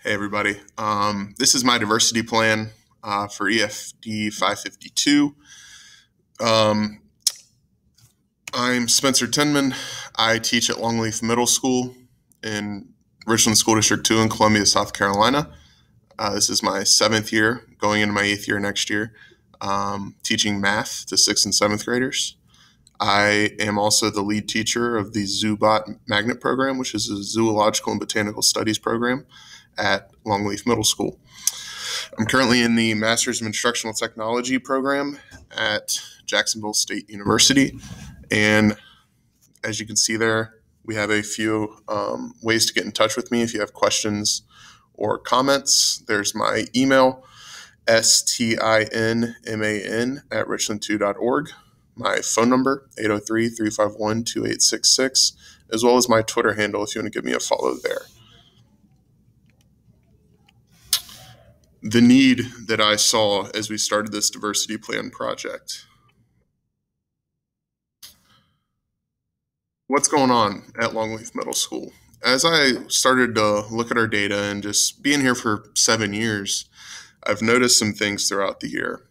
Hey everybody. This is my diversity plan for EFD 552. Um, I'm Spencer Tinman. I teach at Longleaf Middle School in Richland School District 2 in Columbia, South Carolina. This is my 7th year, going into my 8th year next year, teaching math to 6th and 7th graders. I am also the lead teacher of the ZooBot Magnet program, which is a zoological and botanical studies program at Longleaf Middle School. I'm currently in the Master's of Instructional Technology program at Jacksonville State University. And as you can see there, we have a few ways to get in touch with me if you have questions or comments. There's my email, stinman@richland2.org. My phone number, 803-351-2866, as well as my Twitter handle if you want to give me a follow there. The need that I saw as we started this diversity plan project. What's going on at Longleaf Middle School? As I started to look at our data and just being here for 7 years, I've noticed some things throughout the year.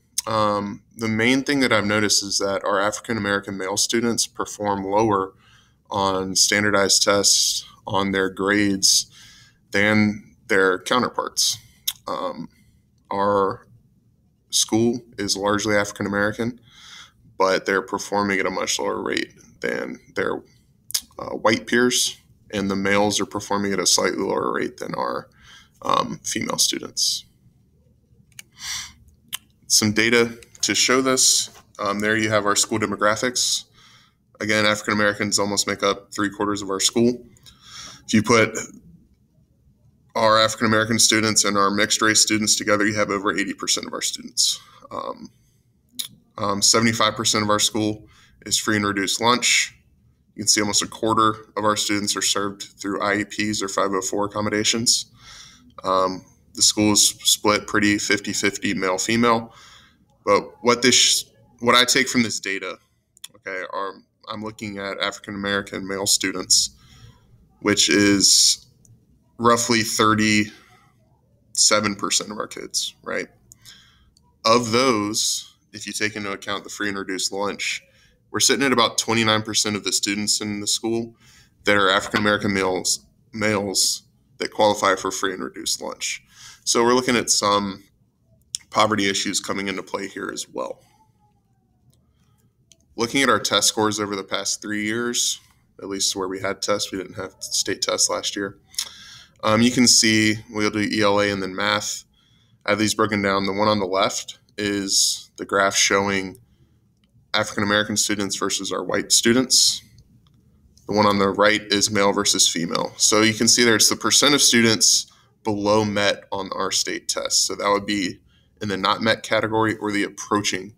The main thing that I've noticed is that our African American male students perform lower on standardized tests, on their grades, than their counterparts. Our school is largely African American, but they're performing at a much lower rate than their white peers, and the males are performing at a slightly lower rate than our female students. Some data to show this. There you have our school demographics. Again, African Americans almost make up 3/4 of our school. If you put our African American students and our mixed race students together, you have over 80% of our students. 75% of our school is free and reduced lunch. You can see almost 1/4 of our students are served through IEPs or 504 accommodations. The school is split pretty 50-50 male-female. But what I take from this data, I'm looking at African American male students, which is roughly 37% of our kids, right? Of those, if you take into account the free and reduced lunch, we're sitting at about 29% of the students in the school that are African American males that qualify for free and reduced lunch. So we're looking at some poverty issues coming into play here as well. Looking at our test scores over the past 3 years, at least where we had tests, we didn't have state tests last year. You can see we'll do ELA and then math. I have these broken down. The one on the left is the graph showing African American students versus our white students. The one on the right is male versus female. So you can see there's the percent of students below met on our state test. So that would be in the not met category or the approaching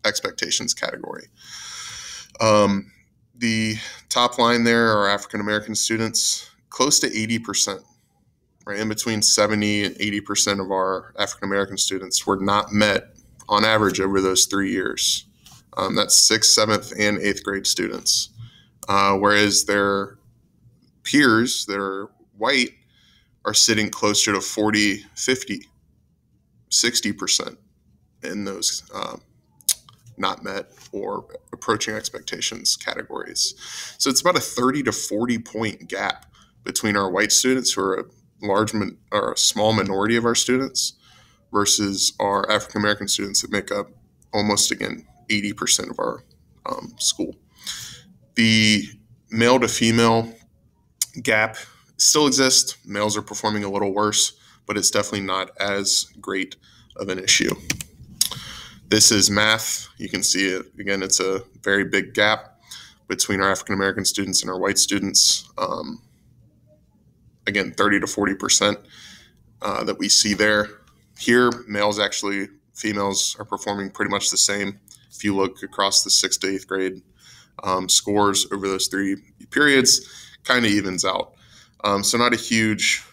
expectations category. The top line there are African American students, close to 80%, right? In between 70 and 80% of our African American students were not met on average over those 3 years. That's 6th, 7th, and 8th grade students. Whereas their peers that are white are sitting closer to 40, 50, 60% in those not met or approaching expectations categories. So it's about a 30 to 40 point gap between our white students, who are a small minority of our students, versus our African American students that make up almost, again, 80% of our school. The male to female gap still exists. Males are performing a little worse, but it's definitely not as great of an issue. This is math. You can see it. Again, it's a very big gap between our African American students and our white students. Again, 30 to 40% that we see there. Here, females are performing pretty much the same. If you look across the 6th to 8th grade scores over those 3 periods, kind of evens out. So not a huge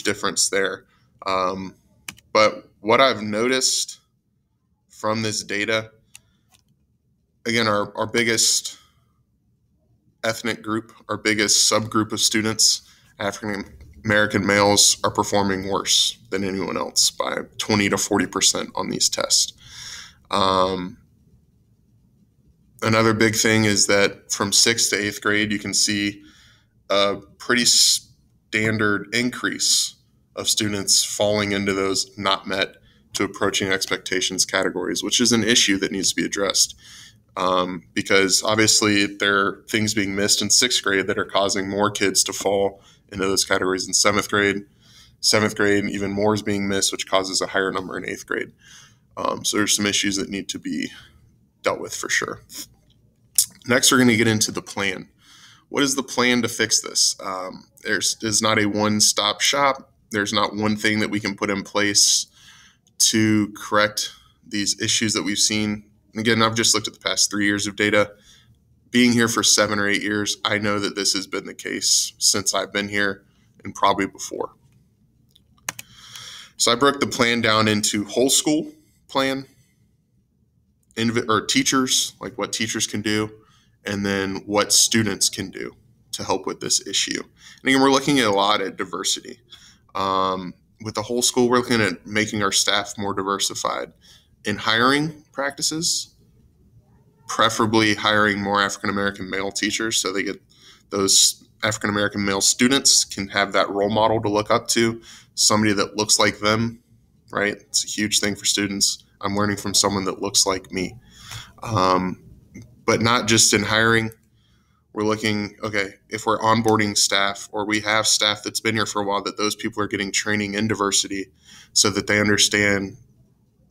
difference there. But what I've noticed from this data, again, our biggest ethnic group, our biggest subgroup of students, African American males are performing worse than anyone else by 20 to 40% on these tests. Um, Another big thing is that from 6th to 8th grade, you can see a pretty standard increase of students falling into those not met to approaching expectations categories, which is an issue that needs to be addressed. Because obviously there are things being missed in 6th grade that are causing more kids to fall into those categories in 7th grade. 7th grade, even more is being missed, which causes a higher number in 8th grade. So there's some issues that need to be dealt with for sure. Next, we're going to get into the plan. What is the plan to fix this? There's not a one-stop shop. There's not one thing that we can put in place to correct these issues that we've seen. Again, I've just looked at the past 3 years of data. Being here for 7 or 8 years, I know that this has been the case since I've been here and probably before. So I broke the plan down into whole school plan, or teachers, like what teachers can do, and then what students can do to help with this issue. And again, we're looking at a lot at diversity. With the whole school, we're looking at making our staff more diversified in hiring practices, preferably hiring more African American male teachers so they get those African American male students can have that role model to look up to, somebody that looks like them, right? It's a huge thing for students. I'm learning from someone that looks like me. But not just in hiring. We're looking, okay, if we're onboarding staff or we have staff that's been here for a while, that those people are getting training in diversity so that they understand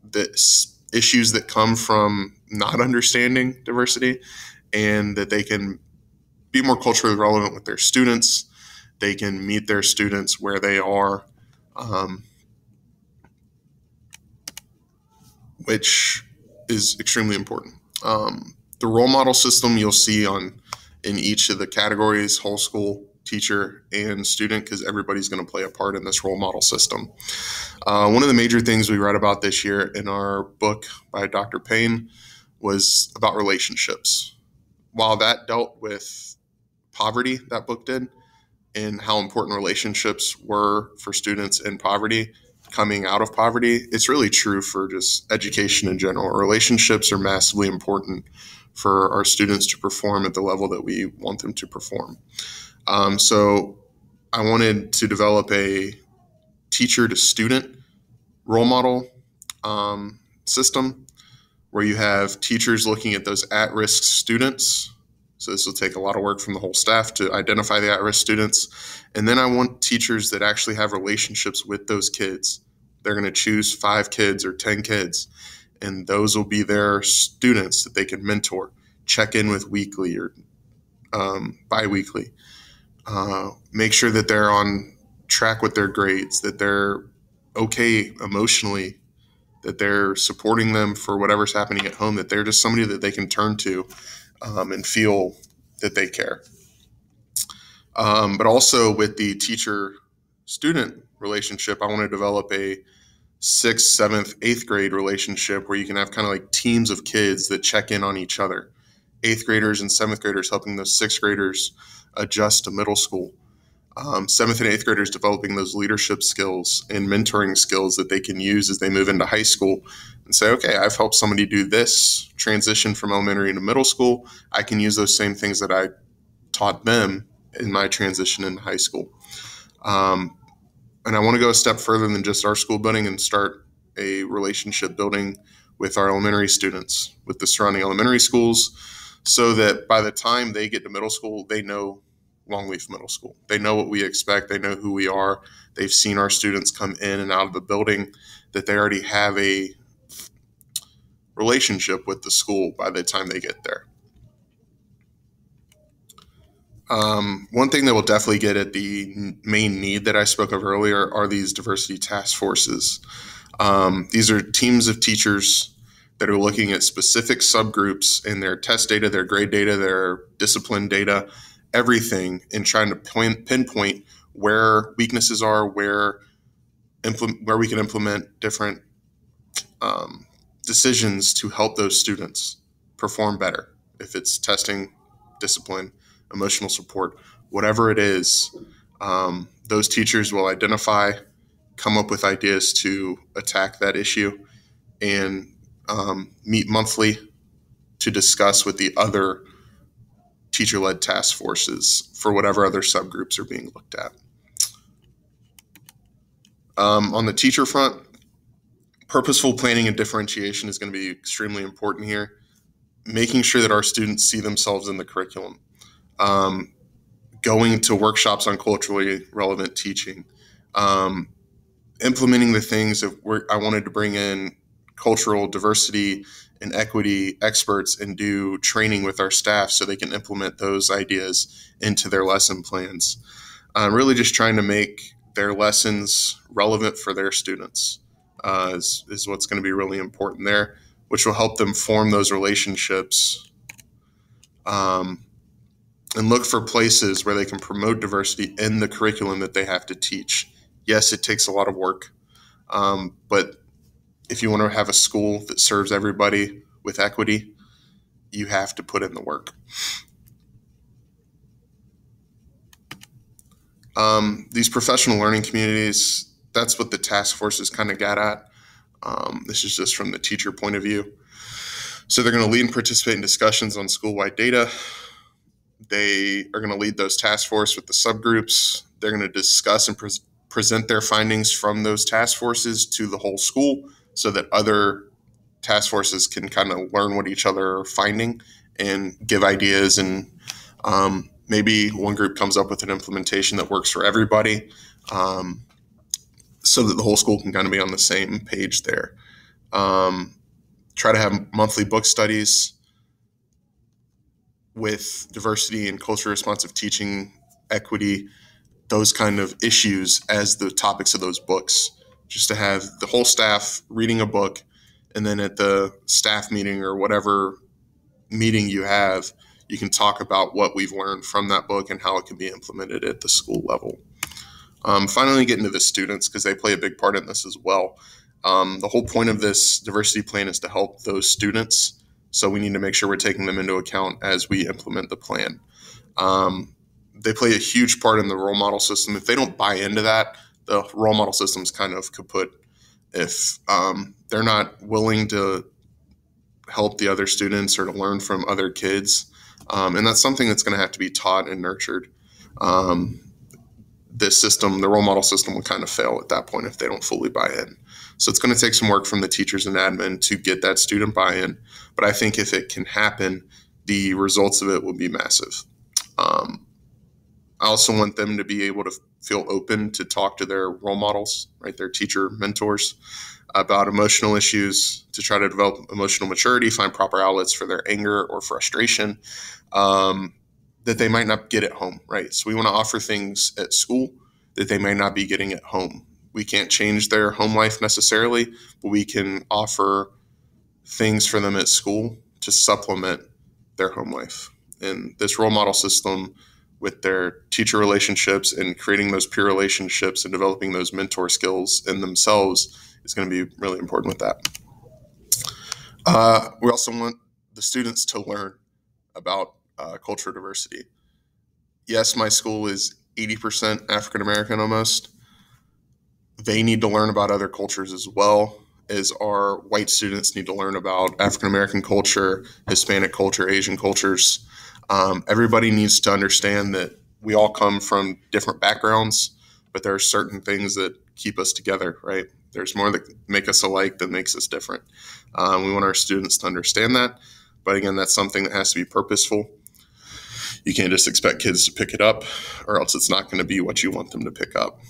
the issues that come from not understanding diversity and that they can be more culturally relevant with their students. They can meet their students where they are, which is extremely important. The role model system you'll see in each of the categories, whole school, teacher, and student, because everybody's going to play a part in this role model system. One of the major things we read about this year in our book by Dr. Payne was about relationships. While that dealt with poverty, that book did, and how important relationships were for students in poverty, coming out of poverty, it's really true for just education in general. Relationships are massively important for our students to perform at the level that we want them to perform. So I wanted to develop a teacher to student role model system where you have teachers looking at those at-risk students. So this will take a lot of work from the whole staff to identify the at-risk students. And then I want teachers that actually have relationships with those kids. They're going to choose 5 kids or 10 kids, and those will be their students that they can mentor, check in with weekly or bi-weekly. Make sure that they're on track with their grades, that they're okay emotionally, that they're supporting them for whatever's happening at home, that they're just somebody that they can turn to and feel that they care. But also with the teacher-student relationship, I want to develop a 6th, 7th, 8th grade relationship where you can have kind of like teams of kids that check in on each other. 8th graders and 7th graders helping those 6th graders adjust to middle school. 7th and 8th graders developing those leadership skills and mentoring skills that they can use as they move into high school and say, okay, I've helped somebody do this transition from elementary into middle school. I can use those same things that I taught them in my transition into high school. And I want to go a step further than just our school building and start a relationship building with our elementary students, with the surrounding elementary schools, so that by the time they get to middle school, they know Longleaf Middle School. They know what we expect. They know who we are. They've seen our students come in and out of the building, that they already have a relationship with the school by the time they get there. One thing that will definitely get at the main need that I spoke of earlier are these diversity task forces. These are teams of teachers that are looking at specific subgroups in their test data, their grade data, their discipline data, everything, and trying to pinpoint where weaknesses are, where we can implement different decisions to help those students perform better. If it's testing, discipline, emotional support, whatever it is, Those teachers will identify, come up with ideas to attack that issue, and meet monthly to discuss with the other teacher-led task forces for whatever other subgroups are being looked at. On the teacher front, purposeful planning and differentiation is going to be extremely important here. Making sure that our students see themselves in the curriculum. Going to workshops on culturally relevant teaching. Implementing the things of where I wanted to bring in cultural diversity and equity experts and do training with our staff so they can implement those ideas into their lesson plans. Really just trying to make their lessons relevant for their students is what's going to be really important there, which will help them form those relationships and look for places where they can promote diversity in the curriculum that they have to teach. Yes, it takes a lot of work, but if you want to have a school that serves everybody with equity, you have to put in the work. These professional learning communities, that's what the task forces kind of got at. This is just from the teacher point of view. So they're going to lead and participate in discussions on school-wide data. They are going to lead those task force with the subgroups. They're going to discuss and present their findings from those task forces to the whole school so that other task forces can kind of learn what each other are finding and give ideas. And maybe one group comes up with an implementation that works for everybody so that the whole school can kind of be on the same page there. Try to have monthly book studies with diversity and culturally responsive teaching, equity, those kind of issues as the topics of those books, just to have the whole staff reading a book, and then at the staff meeting or whatever meeting you have, you can talk about what we've learned from that book and how it can be implemented at the school level. Finally, get into the students because they play a big part in this as well. The whole point of this diversity plan is to help those students. So we need to make sure we're taking them into account as we implement the plan. They play a huge part in the role model system. If they don't buy into that, the role model system is kind of kaput. If they're not willing to help the other students or to learn from other kids, and that's something that's going to have to be taught and nurtured. This system, the role model system, will kind of fail at that point if they don't fully buy in. So it's going to take some work from the teachers and admin to get that student buy-in. But I think if it can happen, the results of it will be massive. I also want them to be able to feel open to talk to their role models, right, their teacher mentors, about emotional issues, to try to develop emotional maturity, find proper outlets for their anger or frustration that they might not get at home, right? So we want to offer things at school that they may not be getting at home. We can't change their home life necessarily, but we can offer things for them at school to supplement their home life. And this role model system with their teacher relationships and creating those peer relationships and developing those mentor skills in themselves is going to be really important with that. We also want the students to learn about cultural diversity. Yes, my school is 80% African American almost. They need to learn about other cultures as well as our white students need to learn about African American culture, Hispanic culture, Asian cultures. Everybody needs to understand that we all come from different backgrounds, but there are certain things that keep us together, right? There's more that make us alike than makes us different. We want our students to understand that. But again, that's something that has to be purposeful. You can't just expect kids to pick it up, or else it's not going to be what you want them to pick up.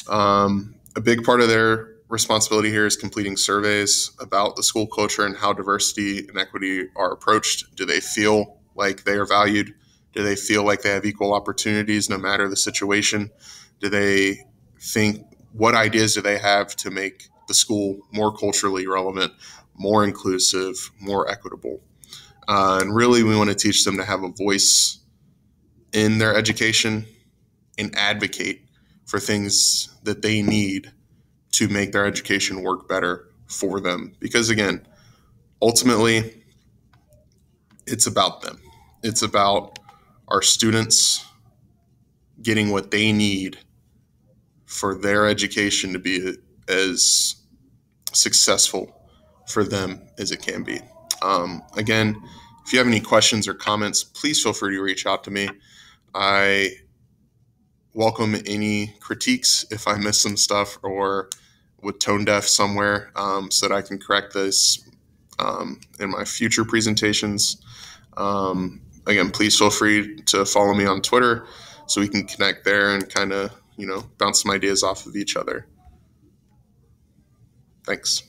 A big part of their responsibility here is completing surveys about the school culture and how diversity and equity are approached. Do they feel like they are valued? Do they feel like they have equal opportunities no matter the situation? Do they think, what ideas do they have to make the school more culturally relevant, more inclusive, more equitable? And really, we want to teach them to have a voice in their education and advocate for things that they need to make their education work better for them. Because again, ultimately, it's about them. It's about our students getting what they need for their education to be as successful for them as it can be. Again, if you have any questions or comments, please feel free to reach out to me. I welcome any critiques if I miss some stuff or with tone deaf somewhere, so that I can correct this in my future presentations. Again, please feel free to follow me on Twitter so we can connect there and kind of, bounce some ideas off of each other. Thanks.